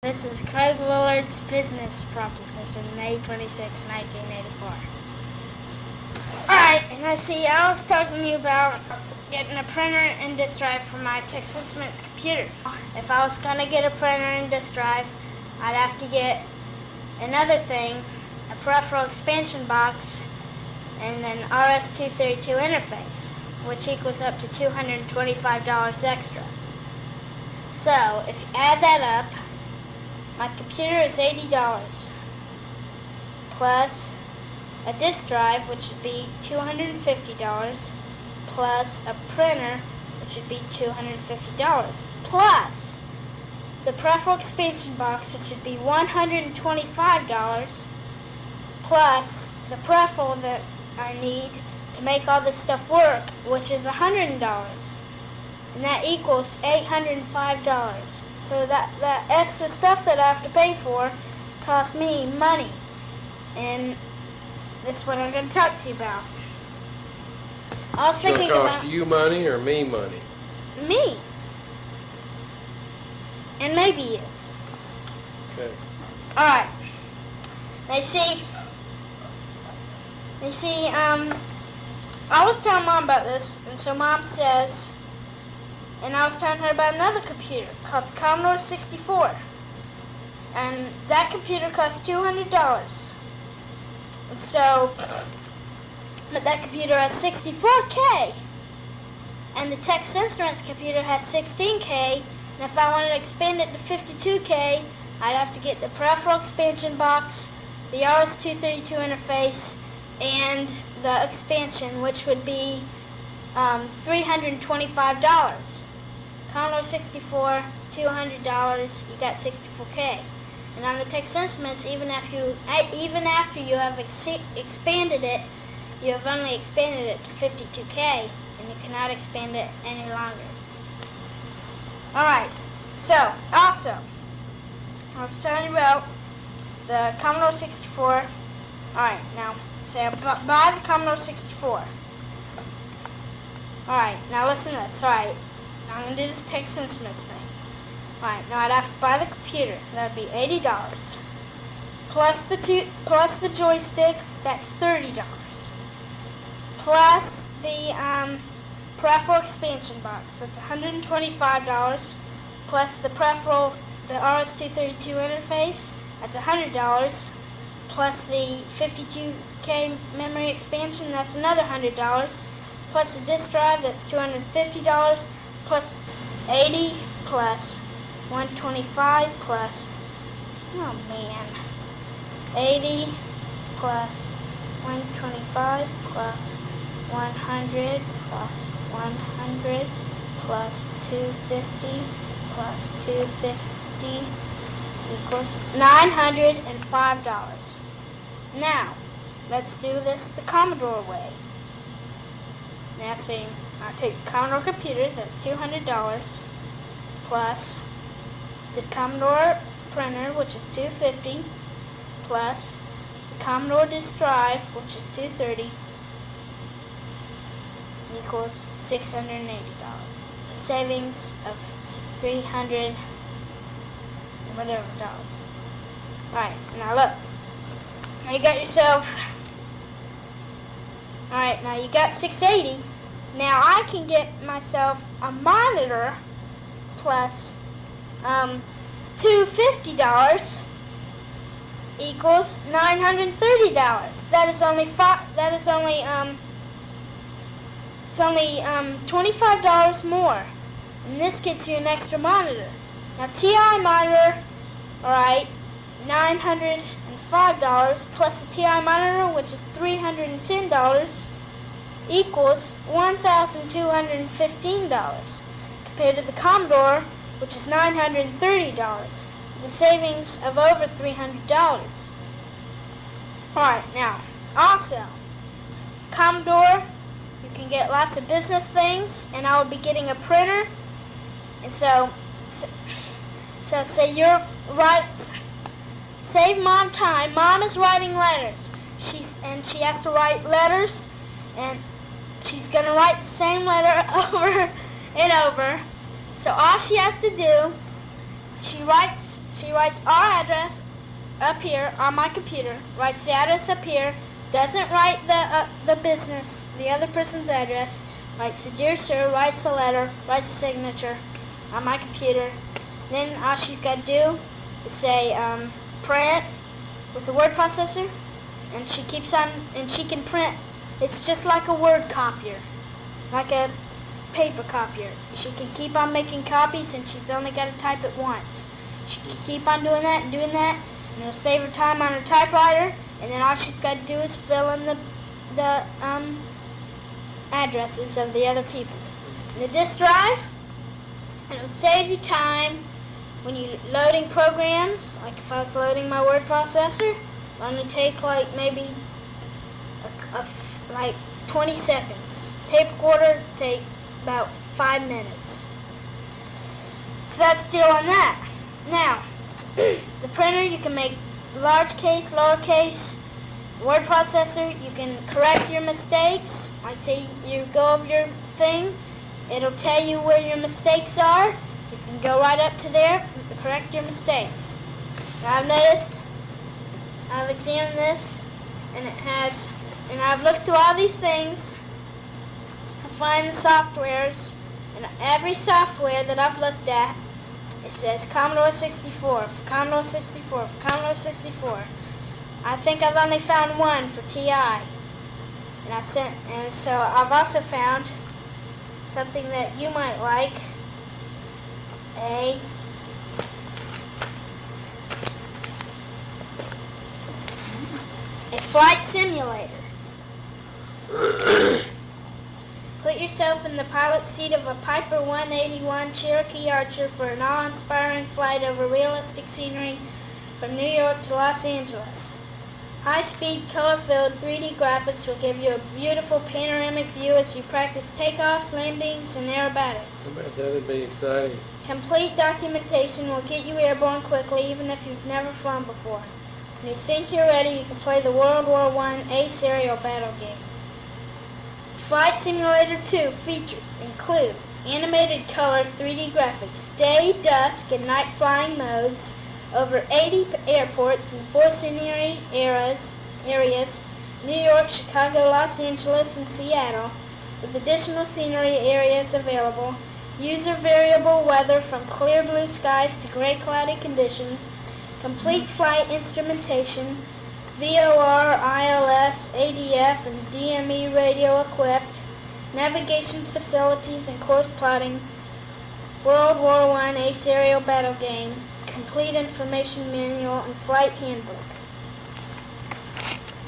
This is Craig Willard's business proposition, May 26, 1984. Alright, and I was talking to you about getting a printer and disk drive for my Texas Instruments computer. If I was going to get a printer and disk drive, I'd have to get another thing, a peripheral expansion box, and an RS-232 interface, which equals up to $225 extra. So, if you add that up, my computer is $80, plus a disk drive, which would be $250, plus a printer, which would be $250, plus the peripheral expansion box, which would be $125, plus the peripheral that I need to make all this stuff work, which is $100, and that equals $805. So that extra stuff that I have to pay for costs me money, and this is what I'm going to talk to you about. I was thinking about... It's going to cost you money or me money? Me. And maybe you. Okay. Alright. Now you see, I was telling Mom about this, and so Mom says, and I was telling her about another computer called the Commodore 64. And that computer costs $200. And so, but that computer has 64K. And the Texas Instruments computer has 16K. And if I wanted to expand it to 52K, I'd have to get the peripheral expansion box, the RS-232 interface, and the expansion, which would be $325. Commodore 64, $200, you got 64K. And on the Texas Instruments, even after you have expanded it, you have only expanded it to 52K, and you cannot expand it any longer. Alright, so, also, I was telling you about the Commodore 64. Alright, now, say I buy the Commodore 64. Alright, now listen to this. Alright, I'm going to do this Texas Instruments thing. Alright, now I'd have to buy the computer. That would be $80. Plus the joysticks, that's $30. Plus the peripheral expansion box, that's $125. Plus the peripheral, the RS-232 interface, that's $100. Plus the 52K memory expansion, that's another $100. Plus the disk drive, that's $250. Plus 80 plus 125 plus, oh man, 80 plus 125 plus 100 plus 100 plus 250 plus 250 equals $905. Now, let's do this the Commodore way. Now see, I'll take the Commodore computer, that's $200, plus the Commodore printer, which is $250, plus the Commodore disk drive, which is $230, equals $680. A savings of $300 whatever dollars. Alright, now look. Now you got yourself... Alright, now you got $680. Now I can get myself a monitor plus $250 equals $930. It's only $25 more. And this gets you an extra monitor. Now TI monitor, alright, $905 plus the TI monitor, which is $310, equals $1,215 compared to the Commodore, which is $930. It's a savings of over $300. Alright, now, also, Commodore, you can get lots of business things, and I will be getting a printer, and so say you're save Mom time. Mom is writing letters. She has to write letters, and she's going to write the same letter over and over. So all she has to do, she she writes our address up here on my computer, writes the address up here, doesn't write the business, the other person's address, writes the dear sir, writes a letter, writes a signature on my computer. Then all she's got to do is say print with the word processor, and she keeps on, and she can print. It's just like a word copier, like a paper copier. She can keep on making copies, and she's only got to type it once. She can keep on doing that, and it'll save her time on her typewriter, and then all she's got to do is fill in the addresses of the other people. And the disk drive, it'll save you time when you're loading programs. Like if I was loading my word processor, it'll only take like maybe like 20 seconds. Tape recorder take about 5 minutes. So that's the deal on that. Now, the printer, you can make large case, lowercase. Word processor, you can correct your mistakes. Like say you go over your thing, it'll tell you where your mistakes are. You can go right up to there and correct your mistake. Now I've noticed, I've examined this, and I've looked through all these things to find the softwares, and every software that I've looked at, it says Commodore 64, for Commodore 64, for Commodore 64. I think I've only found one for TI, and so I've also found something that you might like, a flight simulator. Put yourself in the pilot seat of a Piper 181 Cherokee Archer for an awe-inspiring flight over realistic scenery from New York to Los Angeles. High-speed, color-filled 3D graphics will give you a beautiful panoramic view as you practice takeoffs, landings, and aerobatics. I bet that'd be exciting. Complete documentation will get you airborne quickly, even if you've never flown before. When you think you're ready, you can play the World War I Ace aerial battle game. Flight Simulator 2 features include animated color 3D graphics, day, dusk, and night flying modes, over 80 airports in 4 scenery areas, New York, Chicago, Los Angeles, and Seattle, with additional scenery areas available, user variable weather from clear blue skies to gray cloudy conditions, complete flight instrumentation, VOR, ILS, ADF, and DME radio equipped, navigation facilities and course plotting, World War I Ace aerial battle game, complete information manual, and flight handbook.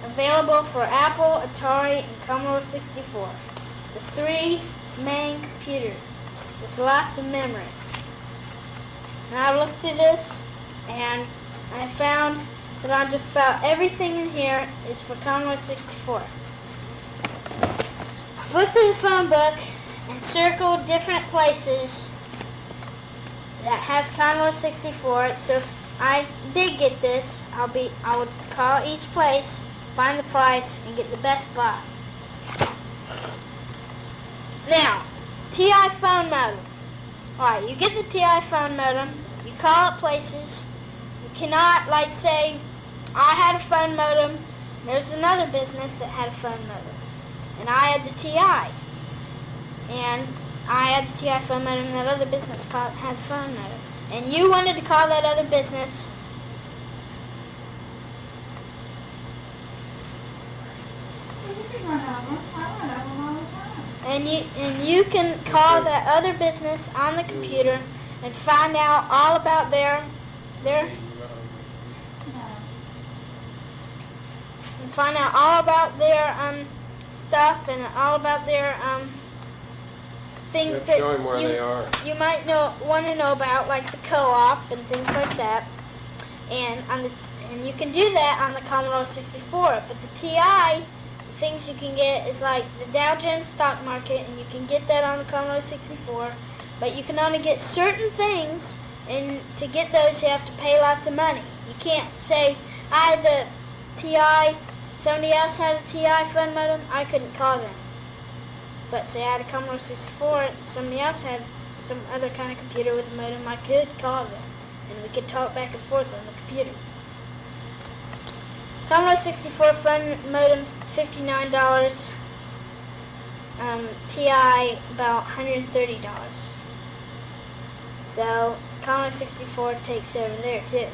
Available for Apple, Atari, and Commodore 64. The 3 main computers with lots of memory. Now I've looked through this, and I found that on just about everything in here is for Commodore 64. I've looked through the phone book and circled different places that has Commodore 64. So if I did get this, I would call each place, find the price, and get the best spot. Now, TI phone modem. Alright, you get the TI phone modem, you call up places. You cannot, like say, I had a phone modem, there's another business that had a phone modem, and I had the TI, and I had the TI phone modem, and that other business had the phone modem, and you wanted to call that other business. And you can call that other business on the computer and find out all about their stuff, and all about their things that Show them where they are. You might want to know about, like the co-op and things like that. And you can do that on the Commodore 64. But the TI, the things you can get is like the Dow Jones stock market, and you can get that on the Commodore 64. But you can only get certain things, and to get those you have to pay lots of money. You can't say, I had the TI, somebody else had a TI phone modem, I couldn't call them. But say I had a Commodore 64, and somebody else had some other kind of computer with a modem, I could call them. and we could talk back and forth on the computer. Commodore 64 phone modem, $59. TI, about $130. So Commodore 64 takes over there too.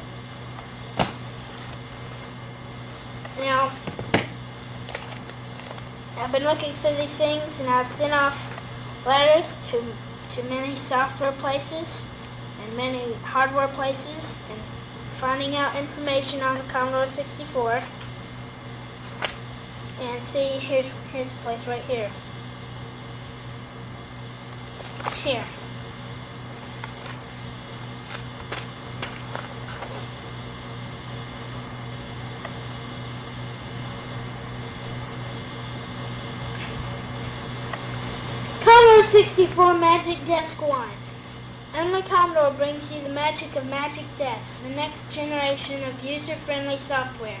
Now, I've been looking through these things, and I've sent off letters to many software places and many hardware places, and finding out information on the Commodore 64. And see, here's a place right here. Here. Commodore 64 Magic Desk 1. Only Commodore brings you the magic of Magic Desk, the next generation of user-friendly software.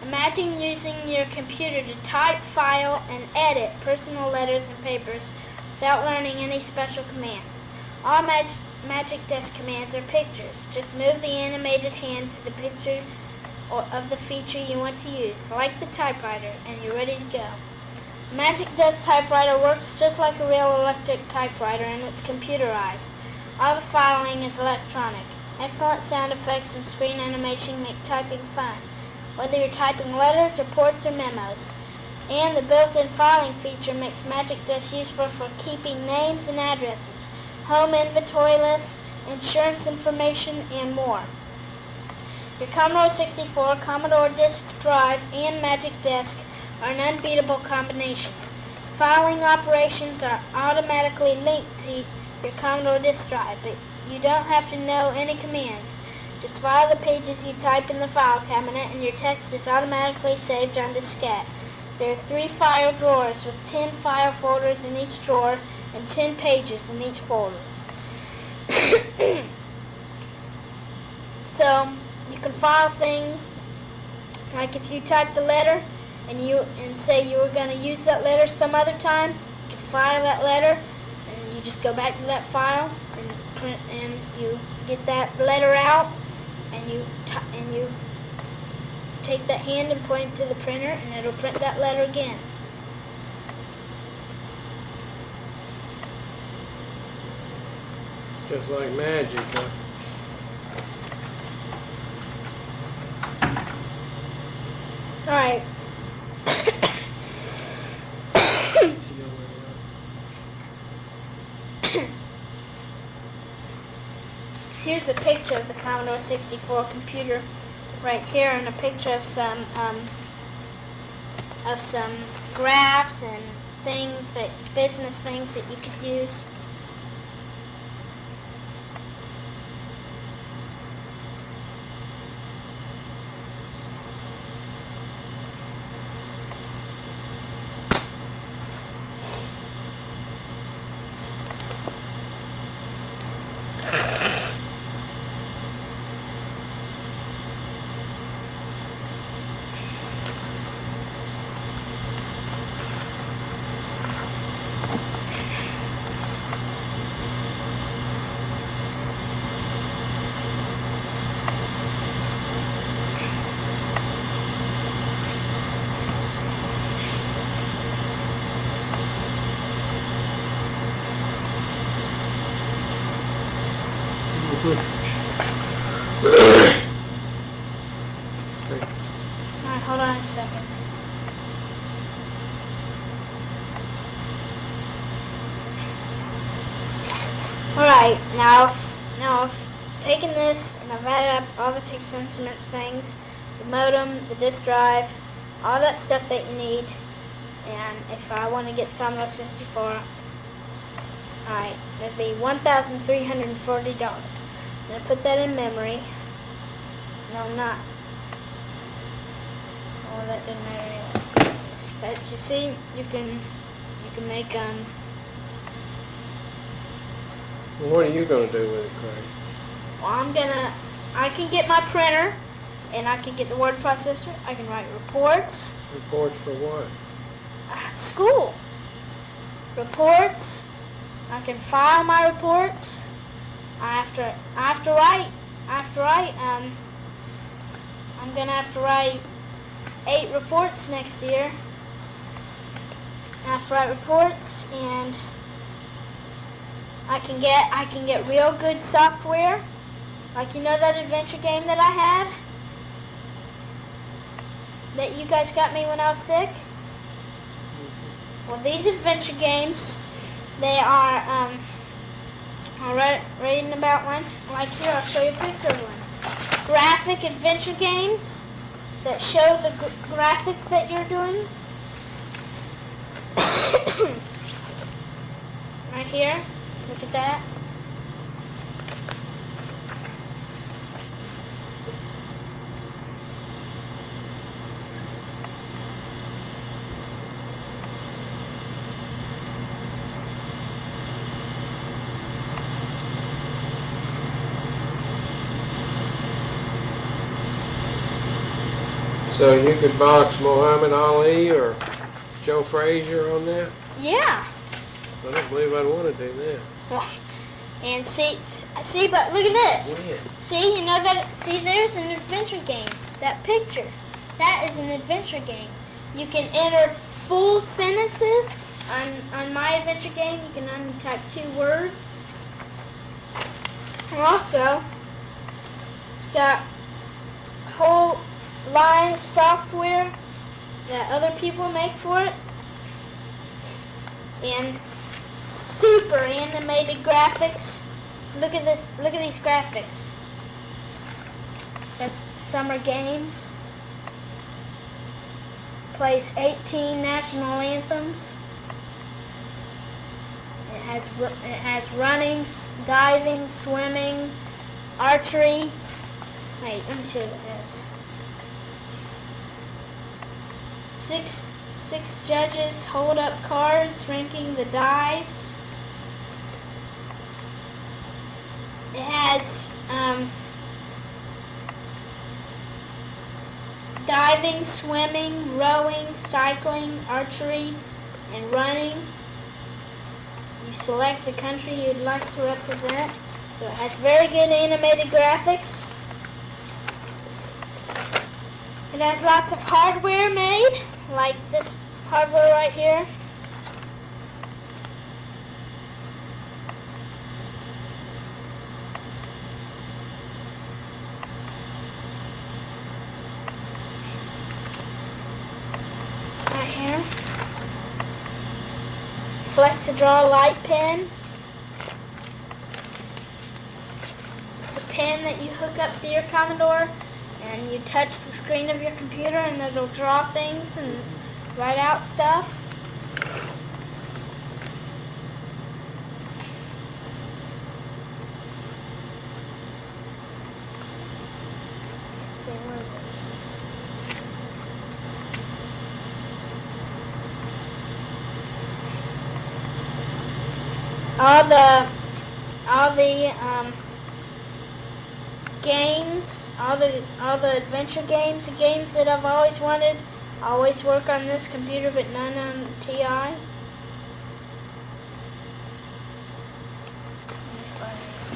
Imagine using your computer to type, file, and edit personal letters and papers without learning any special commands. All Magic Desk commands are pictures. Just move the animated hand to the picture of the feature you want to use, like the typewriter, and you're ready to go. Magic Desk typewriter works just like a real electric typewriter, and it's computerized. All the filing is electronic. Excellent sound effects and screen animation make typing fun, whether you're typing letters, reports, or memos. And the built-in filing feature makes Magic Desk useful for keeping names and addresses, home inventory lists, insurance information, and more. Your Commodore 64, Commodore Disk Drive, and Magic Desk are an unbeatable combination. Filing operations are automatically linked to your Commodore Disk Drive, but you don't have to know any commands. Just file the pages you type in the file cabinet, and your text is automatically saved on diskette. There are 3 file drawers with 10 file folders in each drawer and 10 pages in each folder. So you can file things like if you typed a letter and say you were going to use that letter some other time, you can file that letter, and you just go back to that file and print, and you get that letter out, and you take that hand and point it to the printer, and it'll print that letter again. Just like magic, huh? Alright. Here's a picture of the Commodore 64 computer right here, and a picture of some graphs and things, business things that you could use. Alright, hold on a second. Alright, now I've taken this and I've added up all the Texas Instruments things, the modem, the disk drive, all that stuff that you need, and if I want to get to Commodore 64, alright, that'd be $1,340. I'm going to put that in memory. No, I'm not. Oh, that doesn't matter anyway. But you see, you can make Well, what are you going to do with it, Craig? well, I can get my printer, and I can get the word processor. I can write reports. Reports for what? School. Reports. I can file my reports. I have to write I'm gonna have to write 8 reports next year. I have to write reports, and I can get real good software, like, you know, that adventure game that I had, that you guys got me when I was sick. Well, these adventure games, they are, I'm reading about one. Like here, I'll show you a picture of one. Graphic adventure games that show the graphics that you're doing. Right here, look at that. So you could box Muhammad Ali or Joe Frazier on that? Yeah. I don't believe I'd want to do that. Well, and see, but look at this. Yeah. See, you know that, see, there's an adventure game. That picture, that is an adventure game. You can enter full sentences. On my adventure game, you can only type 2 words. And also, it's got a whole line of software that other people make for it. And super animated graphics. Look at this, look at these graphics. That's Summer Games. Plays 18 national anthems. It has running, diving, swimming, archery. Wait, let me see what it is. Six judges hold up cards ranking the dives. It has diving, swimming, rowing, cycling, archery, and running. You select the country you'd like to represent. So it has very good animated graphics. It has lots of hardware made, like this hardware right here. Right here. Flexidraw light pen. It's a pen that you hook up to your Commodore, and you touch the screen of your computer and it'll draw things and write out stuff. Let's see, where is it? All the games, all the adventure games, the games that I've always wanted, always work on this computer, but none on TI. Let me find this.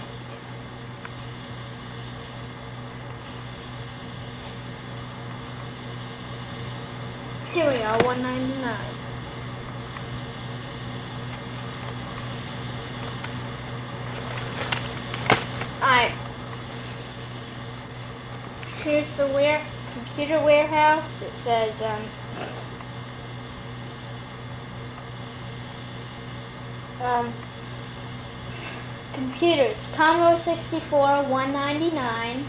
Here we are, $199. Alright. Here's the computer warehouse. It says computers, Commodore 64, $199.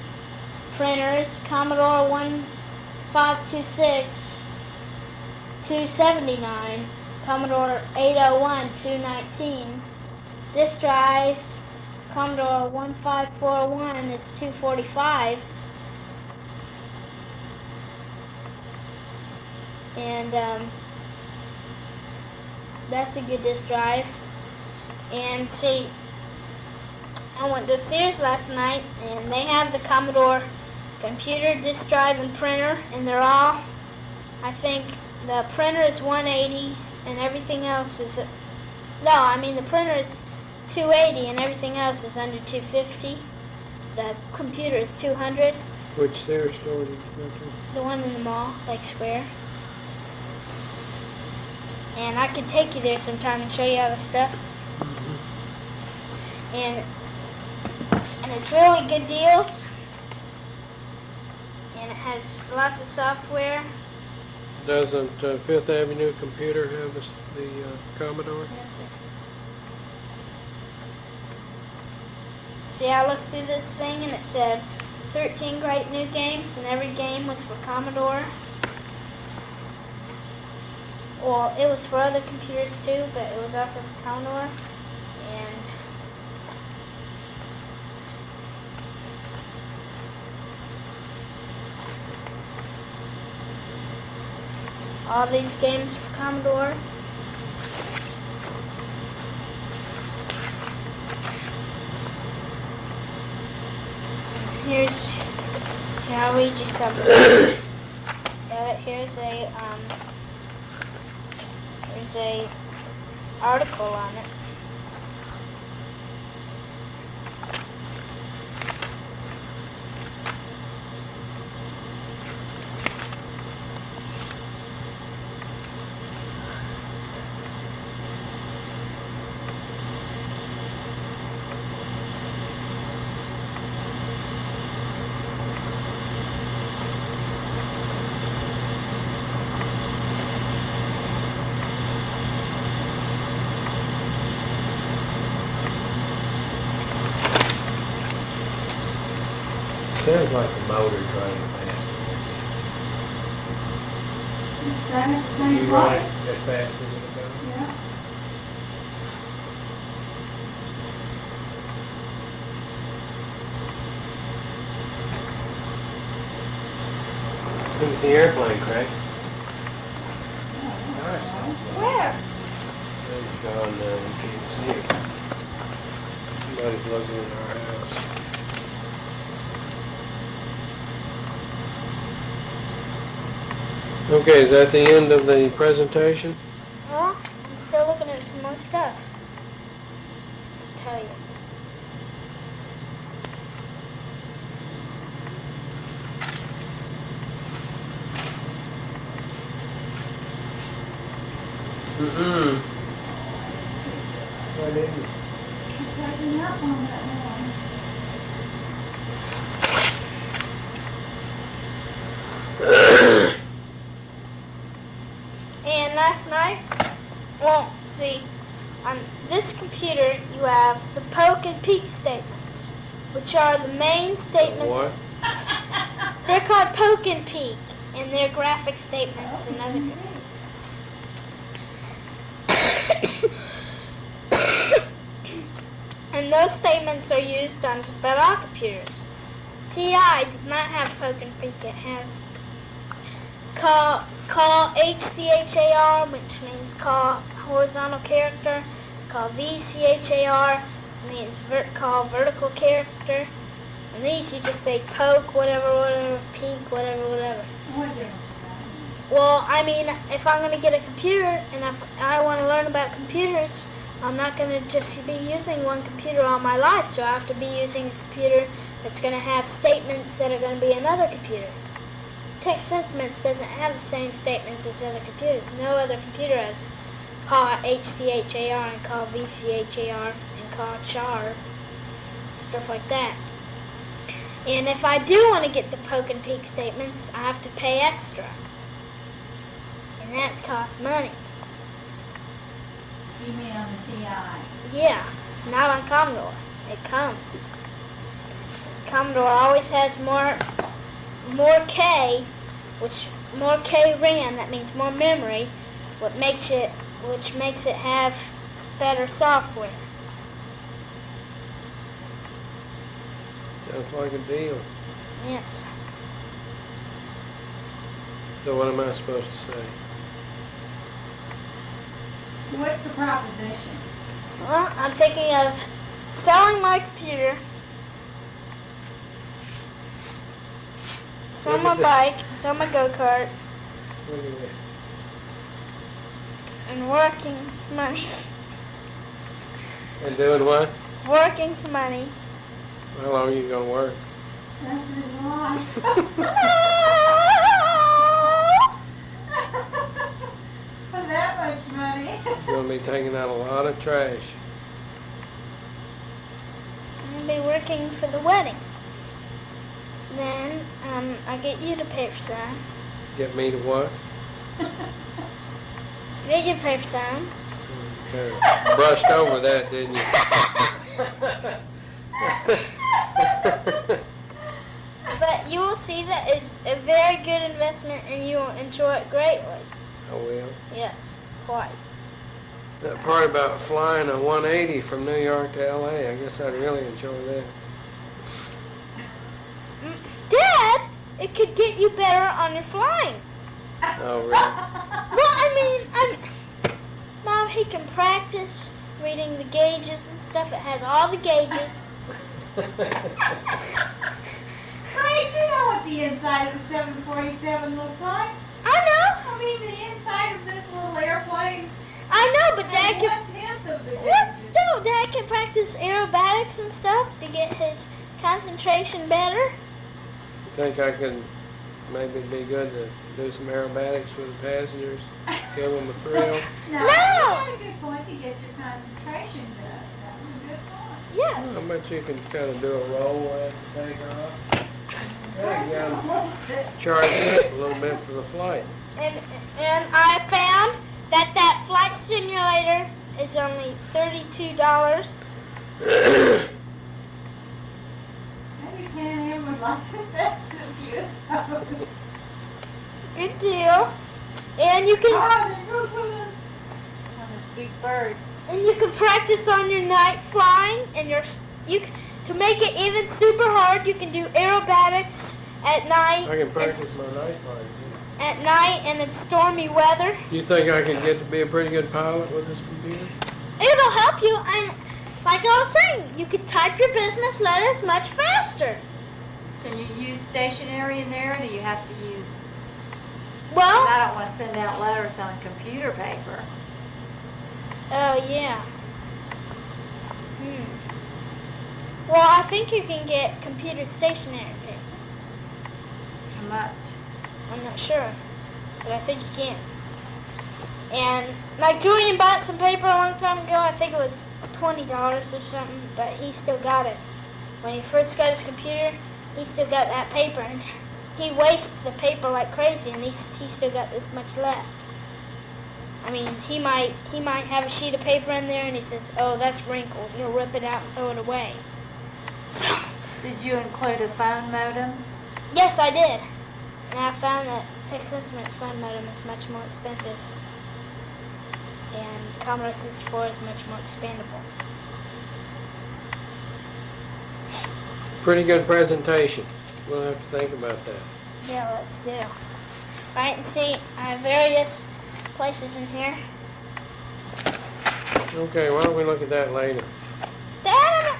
Printers, Commodore 1526, $279. Commodore 801, $219. Disk drives, Commodore 1541 is $245. And that's a good disk drive. And see, I went to Sears last night, and they have the Commodore computer, disk drive, and printer, and they're all, I think the printer is $180 and everything else is, the printer is $280 and everything else is under $250. the computer is $200. Which Sears store did you go to? The one in the mall, Lake Square. And I could take you there sometime and show you all the stuff. And it's really good deals. And it has lots of software. Doesn't Fifth Avenue Computer have the Commodore? Yes, sir. See, I looked through this thing and it said 13 great new games, and every game was for Commodore. Well, it was for other computers too, but it was also for Commodore. And all these games for Commodore. Here, I'll read you something. Here's a article on it. Sounds like a motor train past. Same You run it place. as fast as it goes? Yeah. Look at the airplane crash. Where? It's gone now, you can't see it. Somebody's looking in our house. Okay, is that the end of the presentation? Well, I'm still looking at some more stuff to tell you. Mm-mm. Why didn't you? Taking up on that one. And last night, well, see, on this computer you have the poke and peek statements, which are the main statements. What? They're called poke and peek, and they're graphic statements and other. And those statements are used on just about all computers. TI does not have poke and peek. It has call HCHAR, which means call horizontal character. Call VCHAR means call vertical character. And these you just say poke, whatever, peek, whatever. What difference does that make? Well, I mean, if I'm going to get a computer and if I want to learn about computers, I'm not going to just be using one computer all my life, so I have to be using a computer that's going to have statements that are going to be in other computers. Text Instruments doesn't have the same statements as other computers. No other computer has call HCHAR and call VCHAR and call char, stuff like that. And if I do want to get the poke and peek statements, I have to pay extra. And that costs money. You mean on the TI? Yeah, not on Commodore. It comes. Commodore always has more K, more K RAM. That means more memory, which makes it have better software. Sounds like a deal. Yes. So what am I supposed to say? What's the proposition? Well, I'm thinking of selling my computer, sell my Look at bike, sell my go-kart, Look at that. and working for money. And doing what? Working for money. How long are you gonna work? That's his life. For that much money. You're gonna be taking out a lot of trash. I'm gonna be working for the wedding. Then I get you to pay for some. Get me to what? Get you to pay for some. Okay. Brushed over that, didn't you? But you will see that it's a very good investment and you will enjoy it greatly. I will. Yes, quite. That part about flying a 180 from New York to LA, I guess I'd really enjoy that. Dad, it could get you better on your flying. Oh, really? Well, I mean, Mom, he can practice reading the gauges and stuff. It has all the gauges. Craig, you know what the inside of a 747 looks like. I know. I mean, the inside of this little airplane I know, but Dad has can... 1/10 of the What? gauges. Still, Dad can practice aerobatics and stuff to get his concentration better. You think I could maybe it'd be good to do some aerobatics with the passengers, give them a thrill? No, No. you had a good point to get your concentration better. That was a good point. Yes. I bet you can kind of do a roll and take off. There you go. Charge it up a little bit for the flight. And I found that flight simulator is only $32. Maybe Pan Am would like to mess with you. Good deal. And you can Oh, there goes one of those big birds. and you can practice on your night flying and to make it even super hard. You can do aerobatics at night. I can practice my night flight. At night and in stormy weather. You think I can get to be a pretty good pilot with this computer? It'll help you, and like I was saying, you could type your business letters much faster. Can you use stationery in there, or do you have to use... Well, I don't want to send out letters on computer paper. oh yeah. Well, I think you can get computer stationery paper. How much? I'm not sure, but I think you can. And like Julian bought some paper a long time ago. I think it was $20 or something, but he still got it. When he first got his computer, he still got that paper, and he wastes the paper like crazy, and he still got this much left. I mean, he might have a sheet of paper in there, and he says, "Oh, that's wrinkled." He'll rip it out and throw it away. So, Did you include a phone modem? yes, I did. And I found that Texas Instruments phone modem is much more expensive, and Commodore 64 is much more expandable. Pretty good presentation. We'll have to think about that. Yeah, let's do. Right, and see, I have various places in here. Okay, why don't we look at that later? Dad,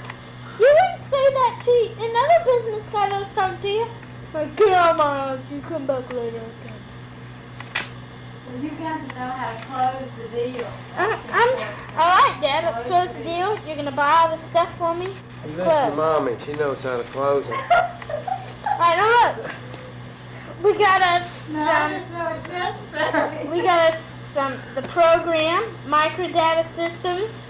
you wouldn't say that to another business guy those times, do you? Like, get out of my house, you come back later, okay? Well, you got to know how to close the deal. Alright, Dad, let's close the deal. You're gonna buy all the stuff for me? Let's Listen to close. Mommy. She knows how to close it. Alright, now look. We got us No, some... there's no it's necessary. We got us the program, microdata systems.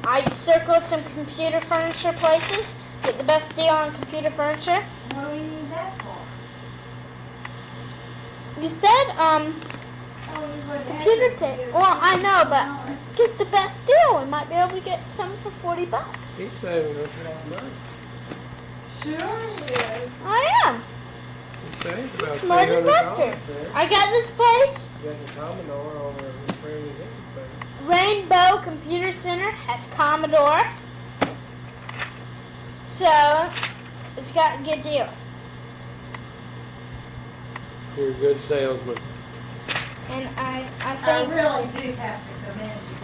I circled some computer furniture places. Get the best deal on computer furniture. What do we need that for? You said, Oh, you would have computer to tape. do Well, I know, but $50. get the best deal. We might be able to get some for $40. He's saving us a lot of money. Sure he is. I am. He saved about Smart $300 investor. there. I got this place. Getting Commodore over in Ferris Bueller. Rainbow Computer Center has Commodore. So, it's got a good deal. You're a good salesman. And I I think... really do have to commend you,